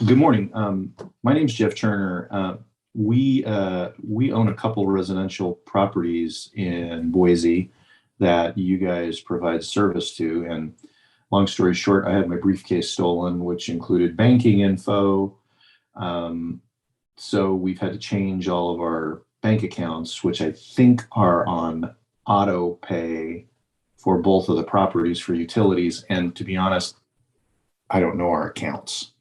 Good morning. My name's Jeff Turner. We own a couple residential properties in Boise that you guys provide service to. And long story short, I had my briefcase stolen, which included banking info. So we've had to change all of our bank accounts, which I think are on auto pay for both of the properties for utilities. And to be honest, I don't know our accounts.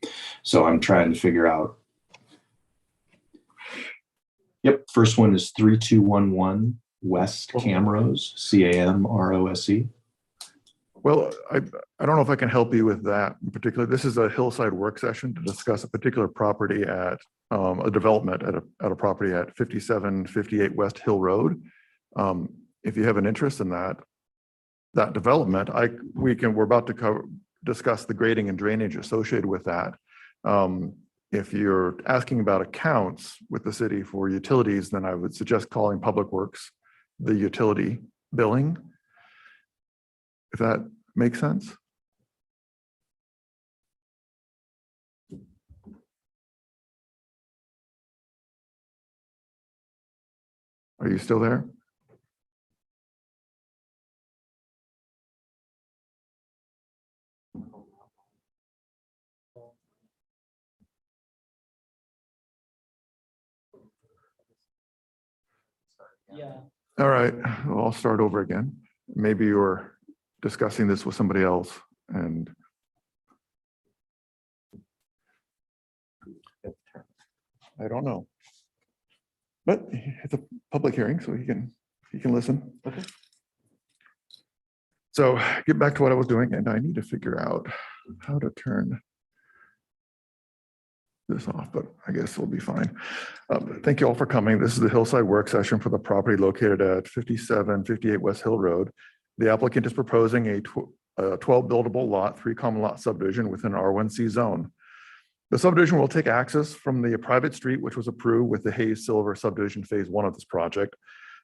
So I'm trying to figure out. Yep, first one is 3211 West Camrose, Camrose. Well, I don't know if I can help you with that in particular. This is a Hillside work session to discuss a particular property at a development at a property at 5758 West Hill Road. If you have an interest in that development, we're about to discuss the grading and drainage associated with that. If you're asking about accounts with the city for utilities, then I would suggest calling Public Works, the utility billing, if that makes sense. Are you still there? Yeah. All right, well, I'll start over again. Maybe you're discussing this with somebody else and I don't know. But it's a public hearing, so he can listen. Okay. So get back to what I was doing, and I need to figure out how to turn this off, but I guess we'll be fine. Thank you all for coming. This is the Hillside work session for the property located at 5758 West Hill Road. The applicant is proposing a 12 buildable lot, 3 common lot subdivision within an R1C zone. The subdivision will take access from the private street, which was approved with the Hayes Silver subdivision phase 1 of this project.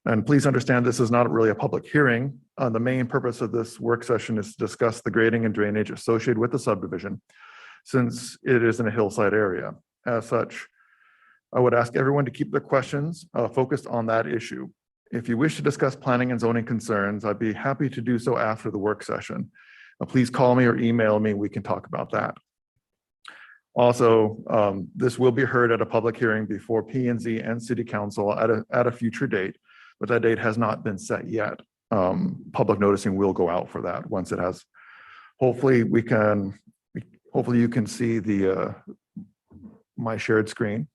And please understand this is not really a public hearing. The main purpose of this work session is to discuss the grading and drainage associated with the subdivision, since it is in a hillside area. As such, I would ask everyone to keep their questions focused on that issue. If you wish to discuss planning and zoning concerns, I'd be happy to do so after the work session. Please call me or email me, we can talk about that. Also, this will be heard at a public hearing before P&Z and City Council at a future date, but that date has not been set yet. Public noticing will go out for that once it has. Hopefully you can see the my shared screen.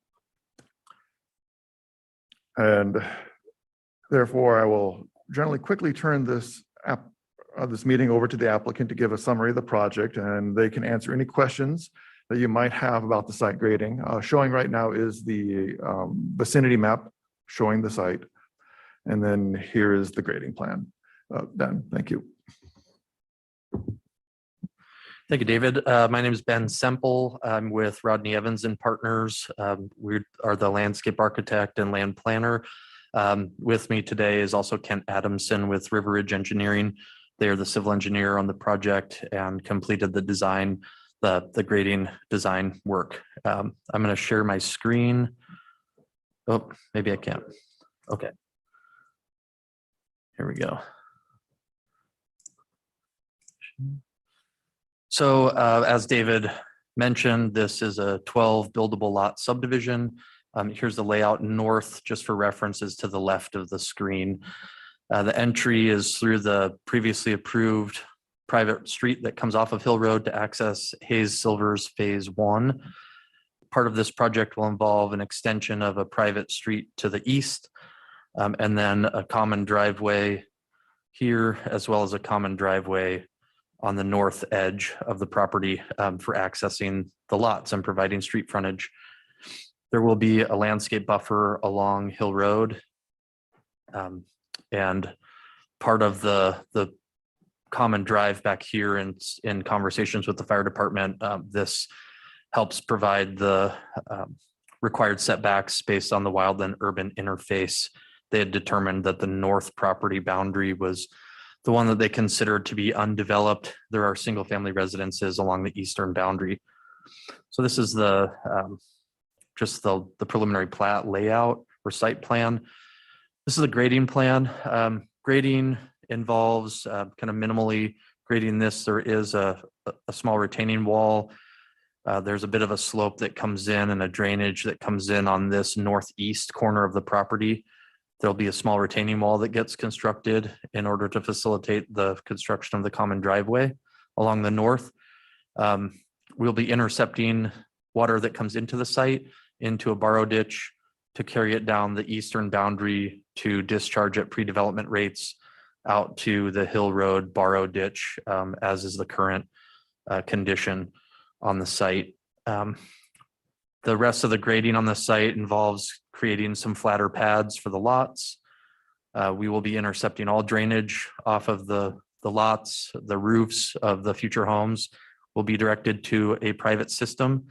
And therefore I will generally quickly turn this meeting over to the applicant to give a summary of the project, and they can answer any questions that you might have about the site grading. Showing right now is the vicinity map showing the site. And then here is the grading plan. Ben, thank you. Thank you, David. My name is Ben Semple. I'm with Rodney Evans and Partners. We are the landscape architect and land planner. With me today is also Kent Adamson with River Ridge Engineering. They are the civil engineer on the project and completed the design, the grading design work. I'm going to share my screen. Oh, maybe I can't. Okay. Here we go. So as David mentioned, this is a 12 buildable lot subdivision. Here's the layout north, just for references to the left of the screen. The entry is through the previously approved private street that comes off of Hill Road to access Hayes Silver's phase 1. Part of this project will involve an extension of a private street to the east, and then a common driveway here, as well as a common driveway on the north edge of the property for accessing the lots and providing street frontage. There will be a landscape buffer along Hill Road, and part of the common drive back here in conversations with the fire department, this helps provide the required setbacks based on the wildland urban interface. They had determined that the north property boundary was the one that they considered to be undeveloped. There are single family residences along the eastern boundary. So this is the just the preliminary plat layout or site plan. This is a grading plan. Grading involves kind of minimally grading this. There is a small retaining wall. There's a bit of a slope that comes in and a drainage that comes in on this northeast corner of the property. There'll be a small retaining wall that gets constructed in order to facilitate the construction of the common driveway along the north. We'll be intercepting water that comes into the site into a borrow ditch to carry it down the eastern boundary to discharge at pre-development rates out to the Hill Road borrow ditch, as is the current condition on the site. The rest of the grading on the site involves creating some flatter pads for the lots. We will be intercepting all drainage off of the lots. The roofs of the future homes will be directed to a private system.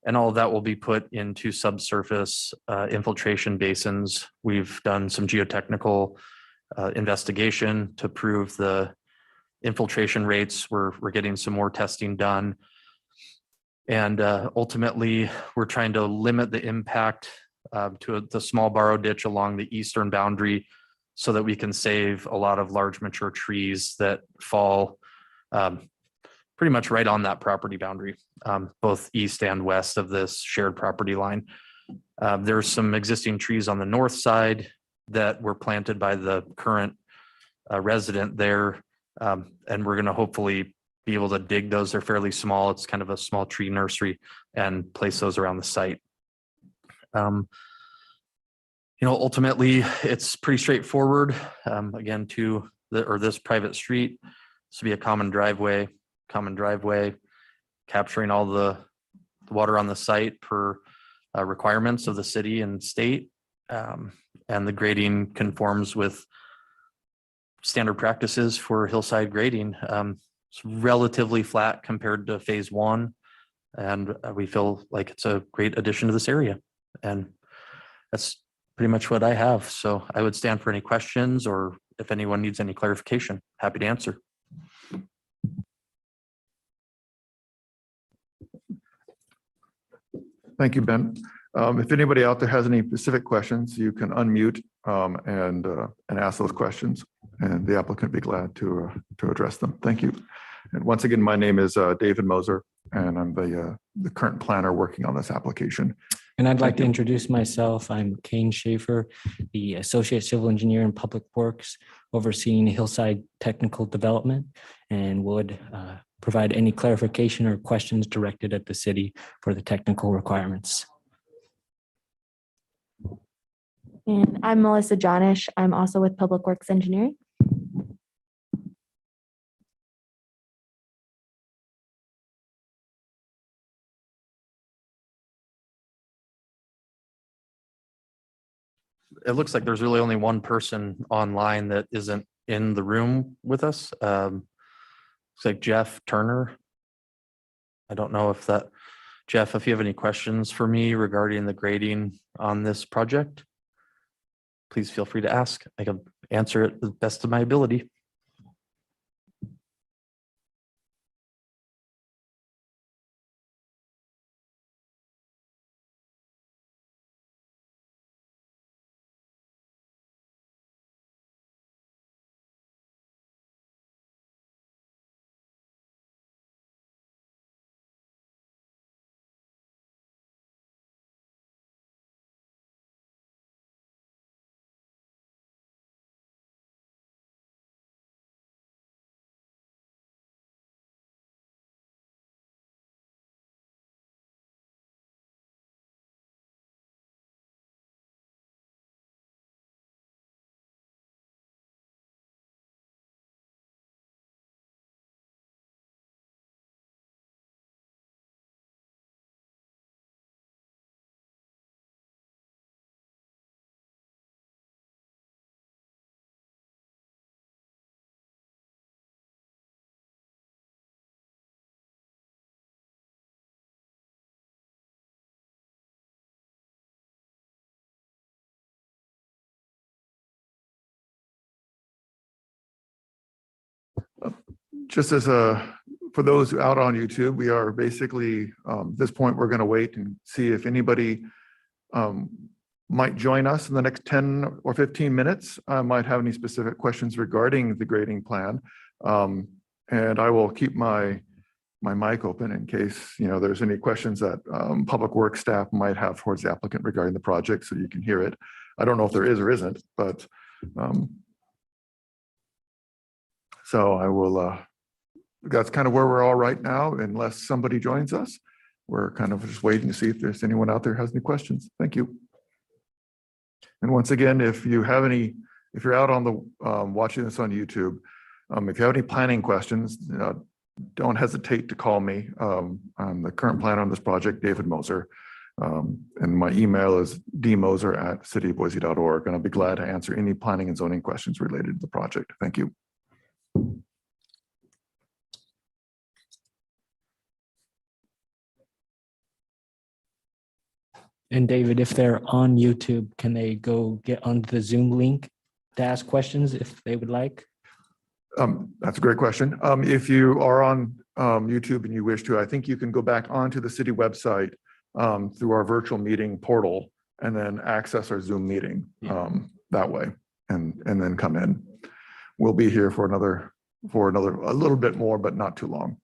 And all of that will be put into subsurface infiltration basins. We've done some geotechnical investigation to prove the infiltration rates. We're getting some more testing done. And ultimately, we're trying to limit the impact to the small borrow ditch along the eastern boundary so that we can save a lot of large mature trees that fall pretty much right on that property boundary, both east and west of this shared property line. There's some existing trees on the north side that were planted by the current resident there. And we're going to hopefully be able to dig those. They're fairly small. It's kind of a small tree nursery and place those around the site. Ultimately, it's pretty straightforward. Again, to this private street, this will be a common driveway, capturing all the water on the site per requirements of the city and state. And the grading conforms with standard practices for hillside grading. It's relatively flat compared to phase one. And we feel like it's a great addition to this area. And that's pretty much what I have. So I would stand for any questions, or if anyone needs any clarification, happy to answer. Thank you, Ben. If anybody out there has any specific questions, you can unmute and ask those questions, and the applicant will be glad to address them. Thank you. And once again, my name is David Moser, and I'm the current planner working on this application. And I'd like to introduce myself. I'm Kane Schaefer, the Associate Civil Engineer in Public Works, overseeing Hillside Technical Development, and would provide any clarification or questions directed at the city for the technical requirements. And I'm Melissa Johnish. I'm also with Public Works Engineering. It looks like there's really only one person online that isn't in the room with us. Looks like Jeff Turner. I don't know if Jeff, if you have any questions for me regarding the grading on this project, please feel free to ask. I can answer it to the best of my ability. Just as a for those out on YouTube, we are basically, at this point, we're going to wait and see if anybody might join us in the next 10 or 15 minutes. Might have any specific questions regarding the grading plan. And I will keep my mic open in case, there's any questions that Public Works staff might have towards the applicant regarding the project, so you can hear it. I don't know if there is or isn't, but so I will, that's kind of where we're all right now, unless somebody joins us. We're kind of just waiting to see if there's anyone out there who has any questions. Thank you. And once again, if you're out on the, watching this on YouTube, if you have any planning questions, don't hesitate to call me. I'm the current planner on this project, David Moser. And my email is dmoser@cityofboise.org. And I'll be glad to answer any planning and zoning questions related to the project. Thank you. And David, if they're on YouTube, can they go get onto the Zoom link to ask questions if they would like? That's a great question. If you are on YouTube and you wish to, I think you can go back onto the city website through our virtual meeting portal and then access our Zoom meeting that way and then come in. We'll be here for a little bit more, but not too long.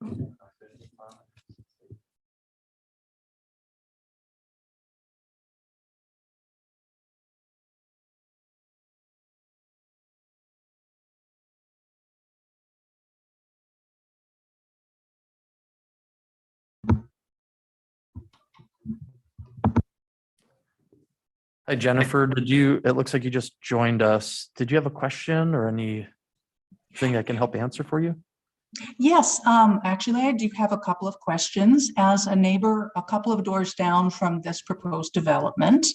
Hi, Jennifer, it looks like you just joined us. Did you have a question or anything I can help answer for you? Yes, actually, I do have a couple of questions. As a neighbor, a couple of doors down from this proposed development,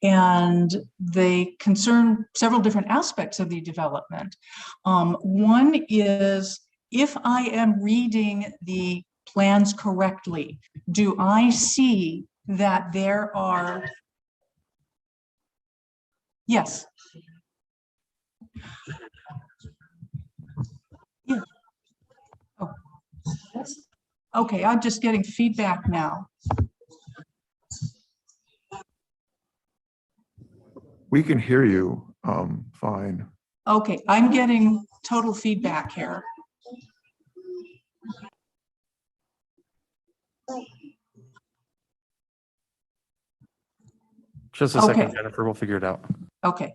and they concern several different aspects of the development. One is, if I am reading the plans correctly, do I see that there are... Yes. Yeah. Oh. Okay, I'm just getting feedback now. We can hear you fine. Okay, I'm getting total feedback here. Just a second, Okay. Jennifer, we'll figure it out. Okay.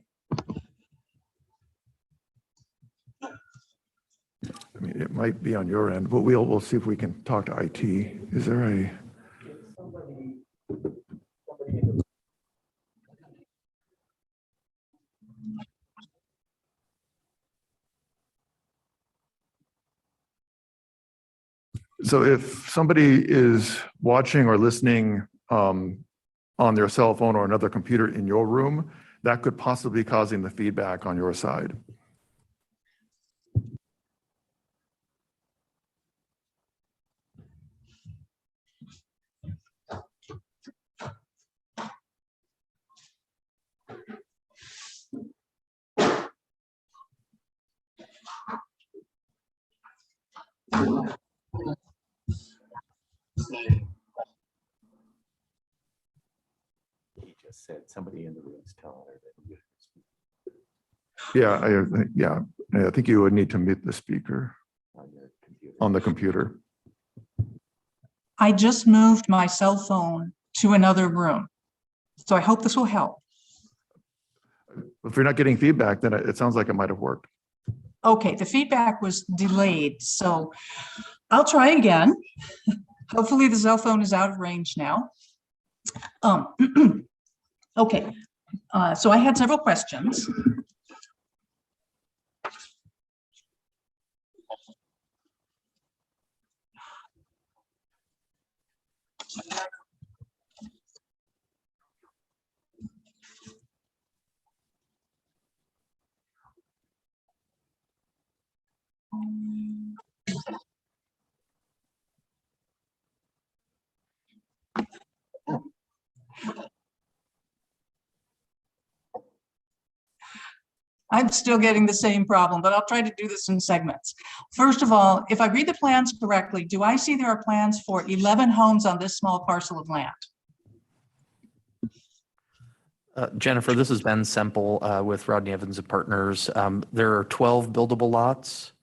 I mean, it might be on your end, but we'll see if we can talk to IT. Is there a? So if somebody is watching or listening on their cell phone or another computer in your room, that could possibly be causing the feedback on your side. He just said somebody in the room is telling her that you. Yeah, I think you would need to mute the speaker On your computer. on the computer. I just moved my cell phone to another room, so I hope this will help. If you're not getting feedback, then it sounds like it might have worked. Okay, the feedback was delayed, so I'll try again. Hopefully the cell phone is out of range now. Okay, so I had several questions. I'm still getting the same problem, but I'll try to do this in segments. First of all, if I read the plans correctly, do I see there are plans for 11 homes on this small parcel of land? Jennifer, this is Ben Semple with Rodney Evans and Partners. There are 12 buildable lots.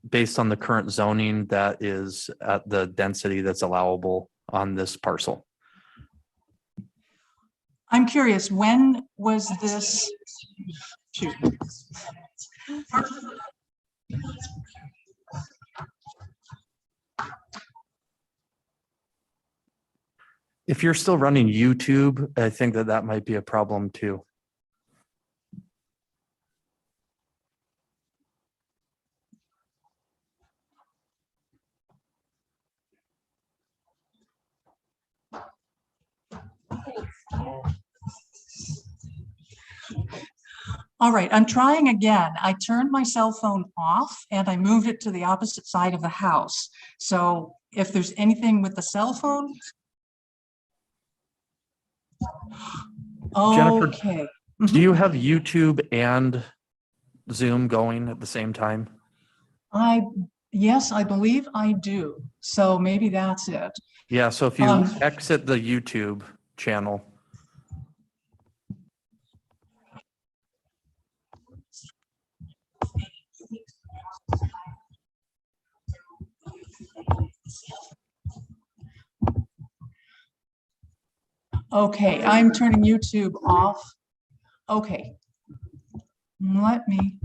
Based on the current zoning, that is at the density that's allowable on this parcel. I'm curious, when was this? Shoot. If you're still running YouTube, I think that might be a problem too. All right, I'm trying again. I turned my cell phone off and I moved it to the opposite side of the house. So if there's anything with the cell phone. Jennifer, Okay. do you have YouTube and Zoom going at the same time? Yes, I believe I do. So maybe that's it. Yeah, so if you exit the YouTube channel. Okay, I'm turning YouTube off. Okay. Let me.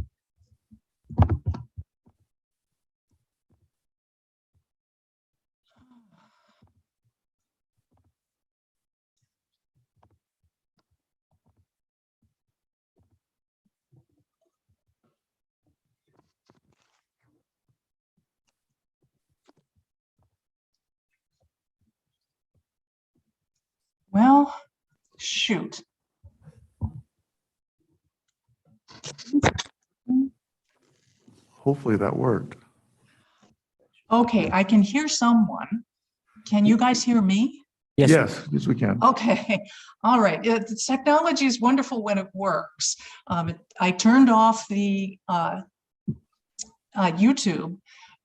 Well, shoot. Hopefully that worked. Okay, I can hear someone. Can you guys hear me? Yes, yes, we can. Okay, all right. The technology is wonderful when it works. I turned off the YouTube.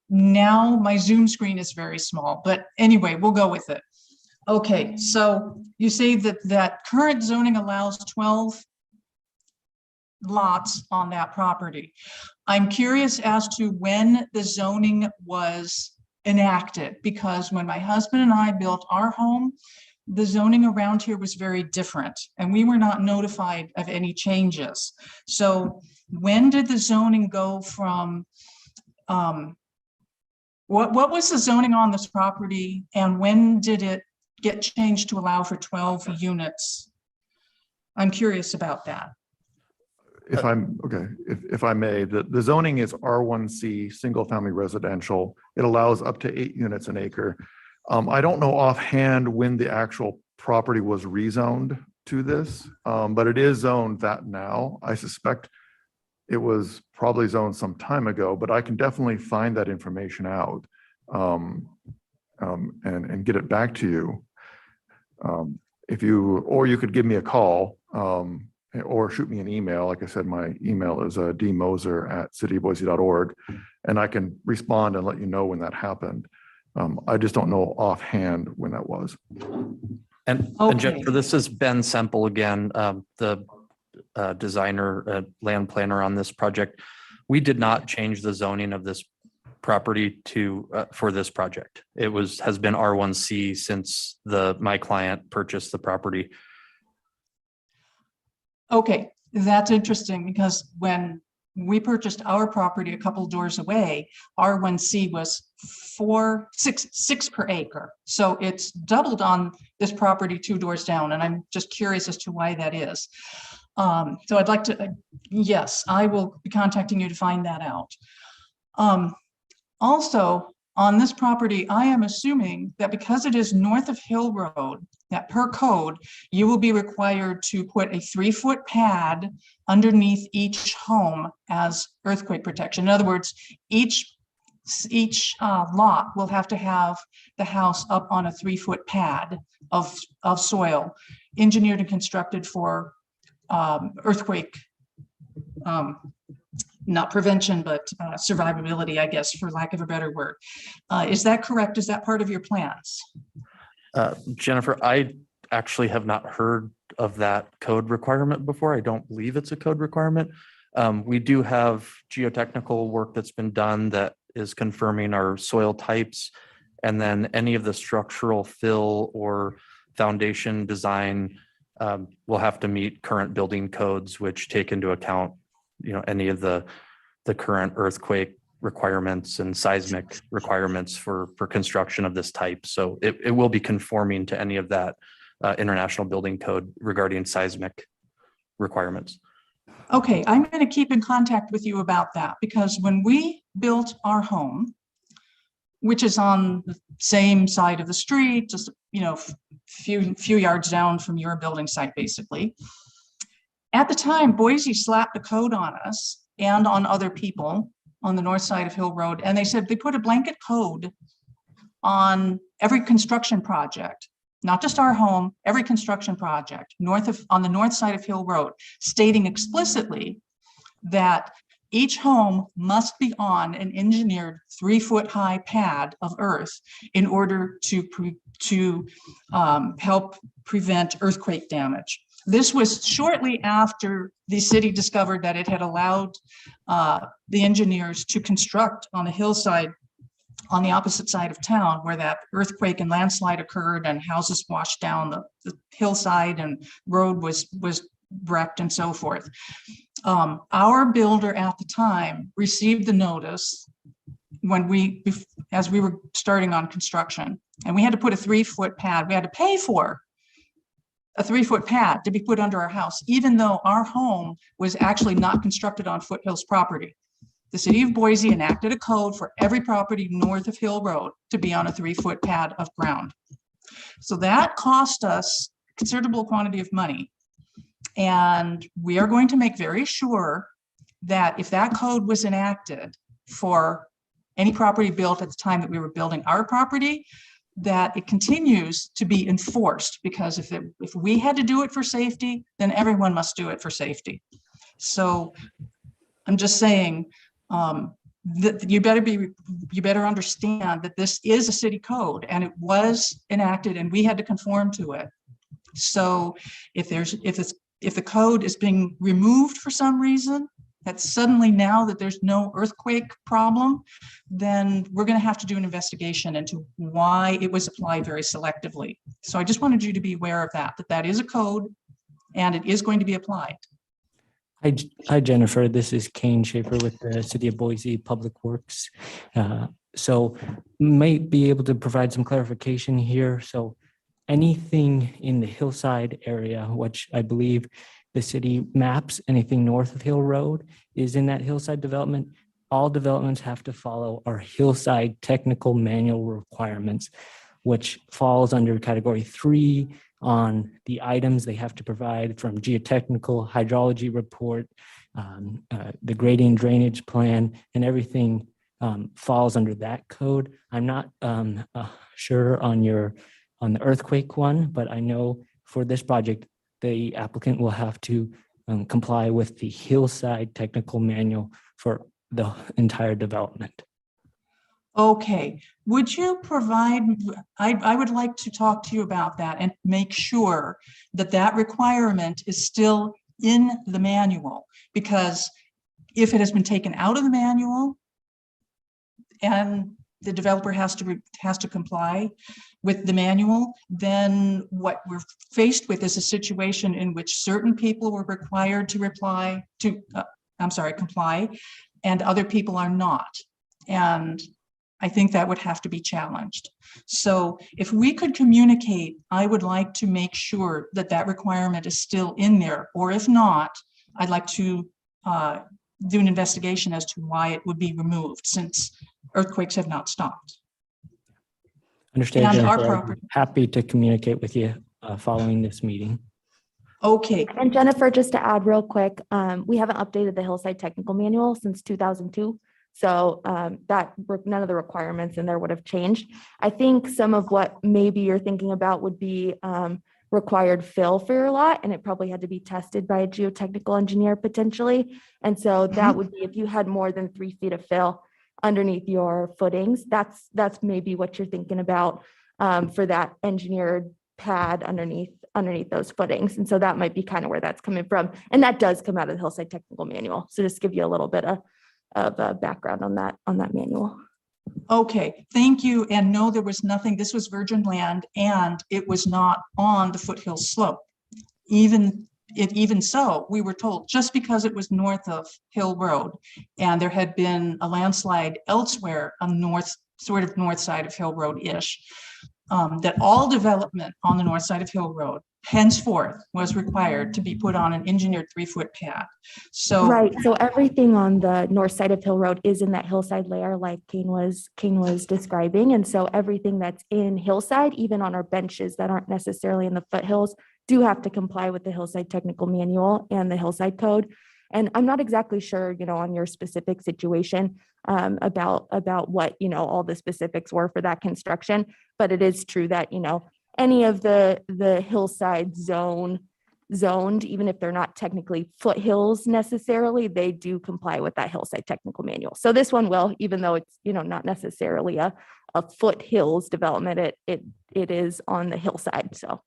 Now my Zoom screen is very small, but anyway, we'll go with it. Okay, so you say that current zoning allows 12 lots on that property. I'm curious as to when the zoning was enacted, because when my husband and I built our home, the zoning around here was very different and we were not notified of any changes. So when did the zoning go from, what was the zoning on this property and when did it get changed to allow for 12 units? I'm curious about that. If I'm, okay, if I may, the zoning is R1C, single family residential. It allows up to 8 units an acre. I don't know offhand when the actual property was rezoned to this, but it is zoned that now. I suspect it was probably zoned some time ago, but I can definitely find that information out and get it back to you. If you, or you could give me a call or shoot me an email. Like I said, my email is dmoser@cityofboise.org, and I can respond and let you know when that happened. I just don't know offhand when that was. And Jennifer, this is Ben Semple again, the designer, land planner on this project. We did not change the zoning of this property to for this project. It has been R1C since my client purchased the property. Okay, that's interesting because when we purchased our property a couple doors away, R1C was 6 per acre. So it's doubled on this property 2 doors down. And I'm just curious as to why that is. So I'd like to, yes, I will be contacting you to find that out. Also, on this property, I am assuming that because it is north of Hill Road, that per code, you will be required to put a 3-foot pad underneath each home as earthquake protection. In other words, each lot will have to have the house up on a 3-foot pad of soil, engineered and constructed for earthquake, not prevention, but survivability, I guess, for lack of a better word. Is that correct? Is that part of your plans? Jennifer, I actually have not heard of that code requirement before. I don't believe it's a code requirement. We do have geotechnical work that's been done that is confirming our soil types, and then any of the structural fill or foundation design will have to meet current building codes, which take into account, any of the current earthquake requirements and seismic requirements for construction of this type. So it will be conforming to any of that international building code regarding seismic requirements. Okay, I'm going to keep in contact with you about that because when we built our home, which is on the same side of the street, just few yards down from your building site, basically. At the time, Boise slapped a code on us and on other people on the north side of Hill Road, and they said they put a blanket code on every construction project, not just our home, every construction project on the north side of Hill Road, stating explicitly that each home must be on an engineered 3-foot high pad of earth in order to help prevent earthquake damage. This was shortly after the city discovered that it had allowed the engineers to construct on a hillside on the opposite side of town where that earthquake and landslide occurred and houses washed down the hillside and road was wrecked and so forth. Our builder at the time received the notice as we were starting on construction, and we had to put a 3-foot pad. We had to pay for a 3-foot pad to be put under our house, even though our home was actually not constructed on Foothills property. The city of Boise enacted a code for every property north of Hill Road to be on a 3-foot pad of ground. So that cost us a considerable quantity of money. And we are going to make very sure that if that code was enacted for any property built at the time that we were building our property, that it continues to be enforced, because if we had to do it for safety, then everyone must do it for safety. So I'm just saying that you better understand that this is a city code and it was enacted and we had to conform to it. So if the code is being removed for some reason, that suddenly now that there's no earthquake problem, then we're going to have to do an investigation into why it was applied very selectively. So I just wanted you to be aware of that is a code and it is going to be applied. Hi, Jennifer. This is Kane Schaefer with the City of Boise Public Works. So might be able to provide some clarification here. So anything in the Hillside area, which I believe the city maps, anything north of Hill Road is in that Hillside development. All developments have to follow our Hillside technical manual requirements, which falls under category 3 on the items they have to provide, from geotechnical, hydrology report, the grading drainage plan, and everything falls under that code. I'm not sure on the earthquake one, but I know for this project, the applicant will have to comply with the Hillside technical manual for the entire development. Okay, would you provide, I would like to talk to you about that and make sure that that requirement is still in the manual, because if it has been taken out of the manual and the developer has to comply with the manual, then what we're faced with is a situation in which certain people were required to comply, and other people are not. And I think that would have to be challenged. So if we could communicate, I would like to make sure that that requirement is still in there, or if not, I'd like to do an investigation as to why it would be removed, since earthquakes have not stopped. Understand, And our Jennifer. property. Happy to communicate with you following this meeting. Okay, And Jennifer, just to add real quick, we haven't updated the Hillside Technical Manual since 2002. So none of the requirements in there would have changed. I think some of what maybe you're thinking about would be required fill for your lot, and it probably had to be tested by a geotechnical engineer potentially. And so that would be if you had more than 3 feet of fill underneath your footings. That's maybe what you're thinking about for that engineered pad underneath those footings. And so that might be kind of where that's coming from. And that does come out of the Hillside Technical Manual. So just give you a little bit of background on that manual. okay, thank you. And no, there was nothing, this was virgin land and it was not on the foothills slope. Even so, we were told just because it was north of Hill Road and there had been a landslide elsewhere on north side of Hill Road-ish, that all development on the north side of Hill Road henceforth was required to be put on an engineered 3-foot pad. So right. So everything on the north side of Hill Road is in that hillside layer, like Kane was describing. And so everything that's in Hillside, even on our benches that aren't necessarily in the foothills, do have to comply with the Hillside Technical Manual and the Hillside Code. And I'm not exactly sure, on your specific situation about what, all the specifics were for that construction, but it is true that, any of the hillside zoned, even if they're not technically foothills necessarily, they do comply with that Hillside Technical Manual. So this one will, even though it's, not necessarily a foothills development, it is on the hillside, so.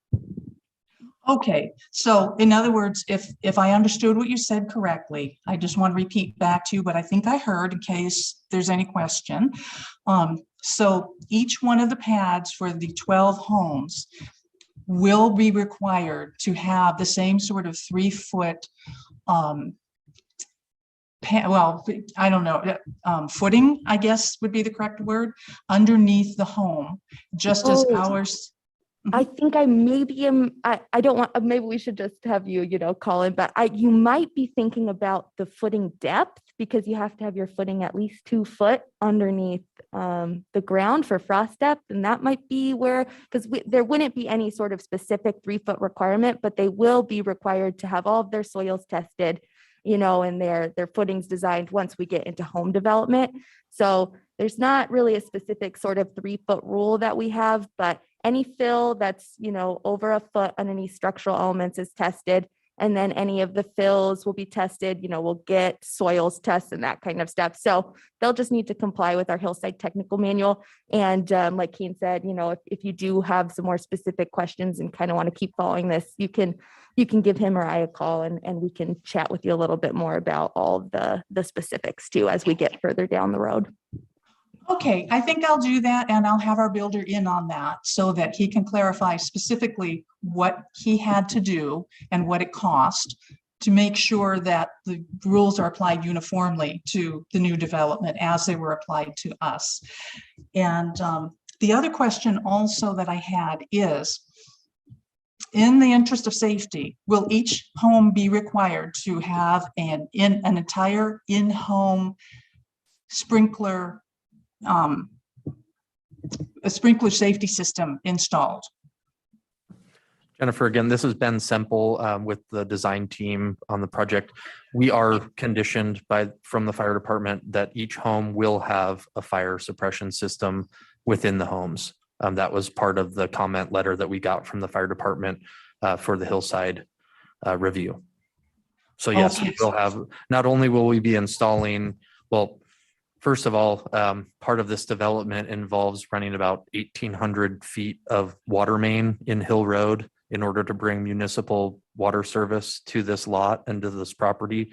okay, so in other words, if I understood what you said correctly, I just want to repeat back to you what I think I heard in case there's any question. So each one of the pads for the 12 homes will be required to have the same sort of 3-foot well, I don't know, footing, I guess would be the correct word, underneath the home, just as Oh. ours. I think I maybe am, I don't want, maybe we should just have you, call in, but you might be thinking about the footing depth because you have to have your footing at least 2 foot underneath the ground for frost depth. And that might be where, because there wouldn't be any sort of specific 3-foot requirement, but they will be required to have all of their soils tested, and their footings designed once we get into home development. So there's not really a specific sort of 3-foot rule that we have, but any fill that's, over a foot underneath structural elements is tested. And then any of the fills will be tested, we'll get soils tests and that kind of stuff. So they'll just need to comply with our Hillside technical manual. And like Kane said, if you do have some more specific questions and kind of want to keep following this, you can give him or I a call and we can chat with you a little bit more about all the specifics too, as we get further down the road. Okay, I think I'll do that, and I'll have our builder in on that so that he can clarify specifically what he had to do and what it cost to make sure that the rules are applied uniformly to the new development as they were applied to us. And the other question also that I had is, in the interest of safety, will each home be required to have an entire in-home sprinkler a sprinkler safety system installed? Jennifer, again, this is Ben Semple with the design team on the project. We are conditioned from the fire department that each home will have a fire suppression system within the homes. That was part of the comment letter that we got from the fire department for the Hillside review. So yes, Okay. we'll have, not only will we be installing, well, first of all, part of this development involves running about 1,800 feet of water main in Hill Road in order to bring municipal water service to this lot and to this property.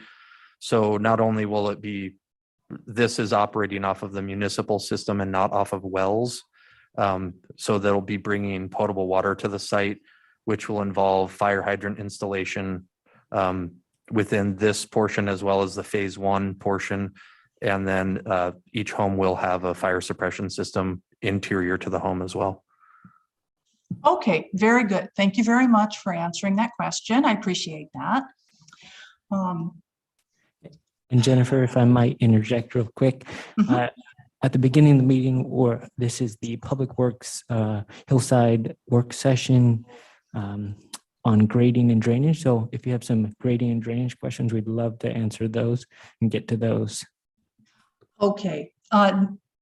So not only will it be, this is operating off of the municipal system and not off of wells. So they'll be bringing potable water to the site, which will involve fire hydrant installation within this portion as well as the phase 1 portion. And then each home will have a fire suppression system interior to the home as well. Okay, very good. Thank you very much for answering that question. I appreciate that. And Jennifer, if I might interject real quick, at the beginning of the meeting, or this is the Public Works Hillside work session on grading and drainage. So if you have some grading and drainage questions, we'd love to answer those and get to those. Okay.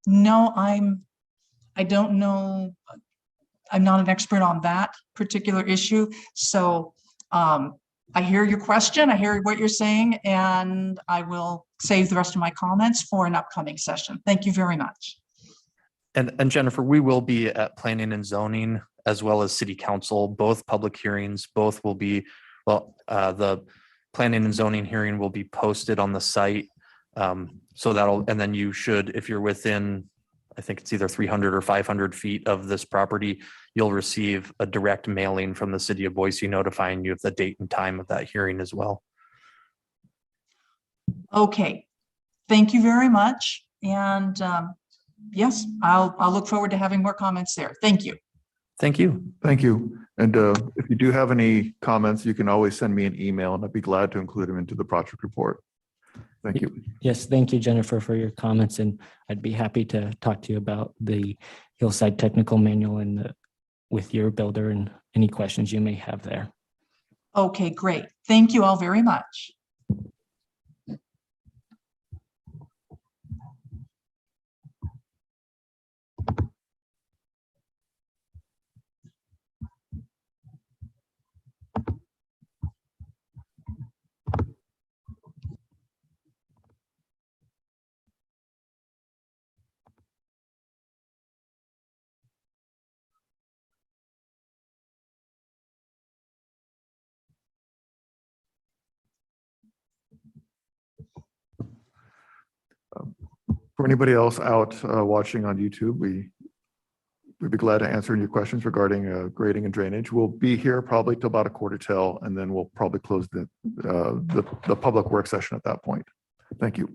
No, I don't know. I'm not an expert on that particular issue. So I hear your question. I hear what you're saying, and I will save the rest of my comments for an upcoming session. Thank you very much. And Jennifer, we will be at planning and zoning as well as city council, both public hearings, both will be, well, the planning and zoning hearing will be posted on the site. So that'll, and then you should, if you're within, I think it's either 300 or 500 feet of this property, you'll receive a direct mailing from the city of Boise notifying you of the date and time of that hearing as well. Okay, thank you very much. And yes, I'll look forward to having more comments there. Thank you. Thank you. Thank you. And if you do have any comments, you can always send me an email and I'd be glad to include them into the project report. Thank you. Yes, thank you, Jennifer, for your comments. And I'd be happy to talk to you about the Hillside technical manual and with your builder and any questions you may have there. Okay, great. Thank you all very much. For anybody else out watching on YouTube, we'd be glad to answer any questions regarding grading and drainage. We'll be here probably till about 1:45, and then we'll probably close the public work session at that point. Thank you.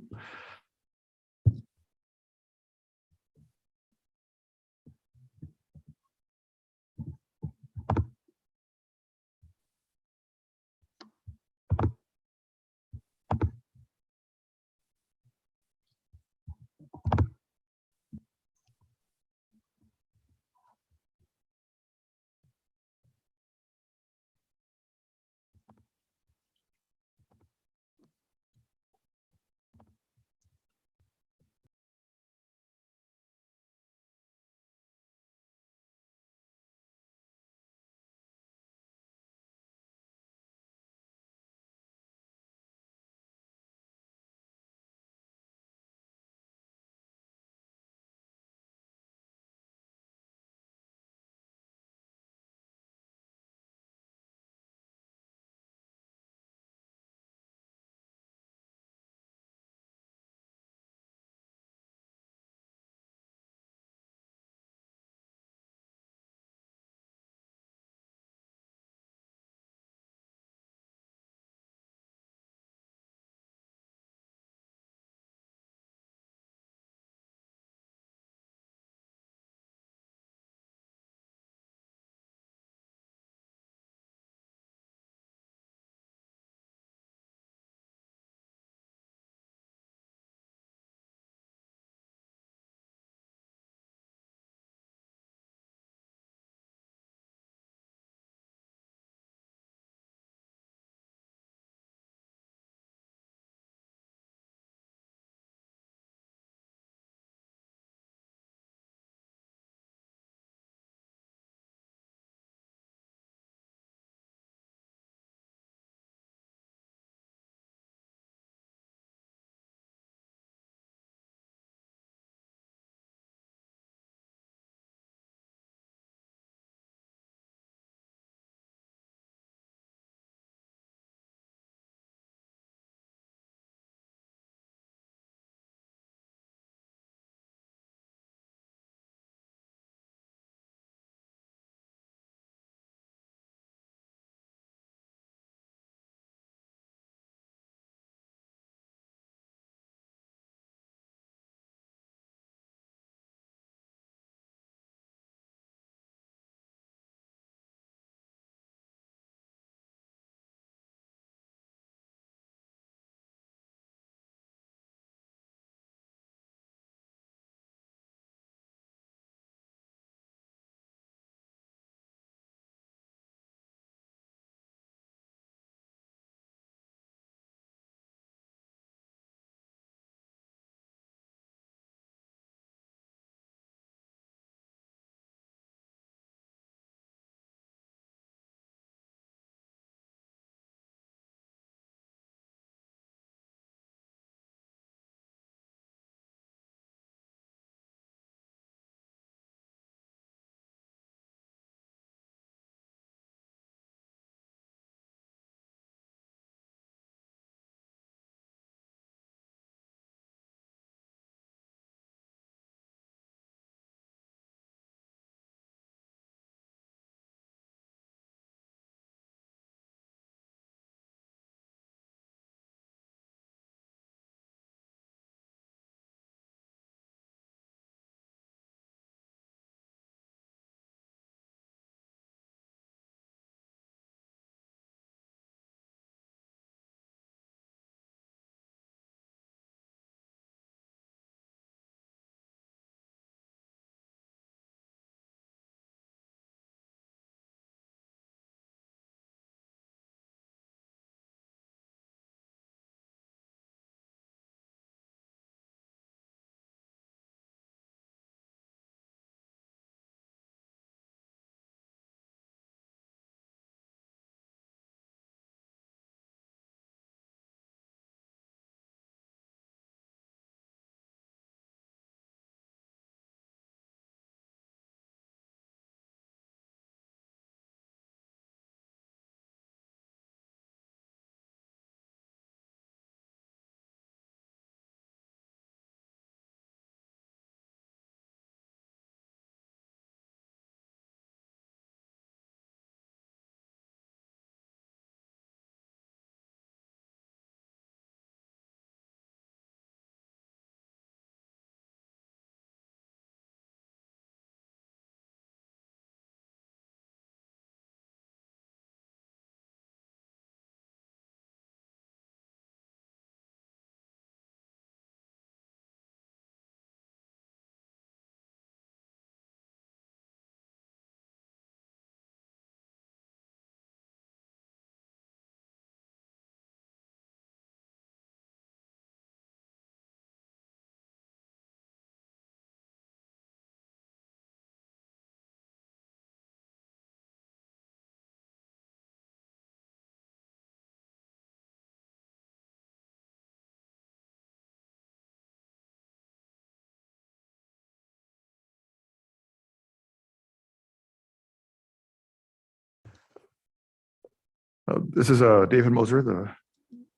This is David Moser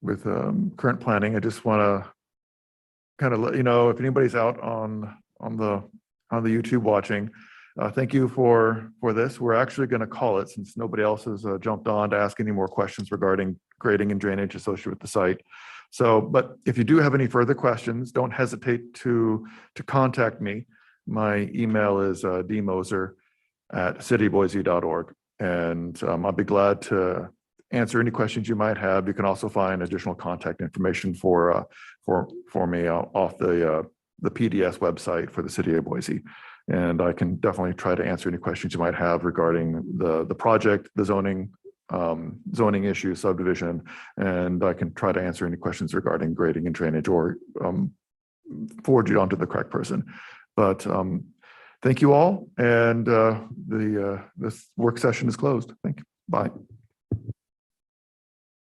with Current Planning. I just want to kind of let you know if anybody's out on the YouTube watching. Thank you for this. We're actually going to call it, since nobody else has jumped on to ask any more questions regarding grading and drainage associated with the site. So, but if you do have any further questions, don't hesitate to contact me. My email is dmoser@cityboise.org, and I'll be glad to answer any questions you might have. You can also find additional contact information for me off the PDS website for the city of Boise. And I can definitely try to answer any questions you might have regarding the project, the zoning issue, subdivision, and I can try to answer any questions regarding grading and drainage, or forward you on to the correct person. But thank you all, and this work session is closed. Thank you. Bye.